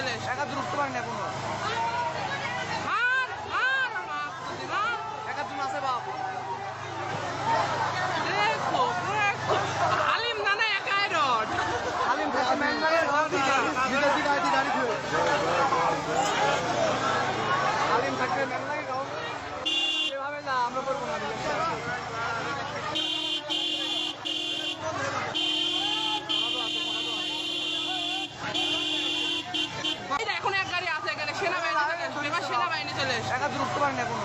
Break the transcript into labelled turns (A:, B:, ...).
A: চলে এসে
B: একা দূরত্ব পারেন না কোনো একার জন্য আছে বাপ
A: দেখো দেখো হালিম নানা একাই রড
B: হালিম থাকে ম্যাঙ্গারের ঘর দিকে গাড়ি ধুয়ে হালিম থাকবে ম্যাঙ্গারের ঘর এভাবে না আমরা করবো না
A: এখন এক গাড়ি আছে এখানে সেনাবাহিনী চলে এসে এবার সেনাবাহিনী চলে এসে
B: একা দূরত্ব পারেন না কোনো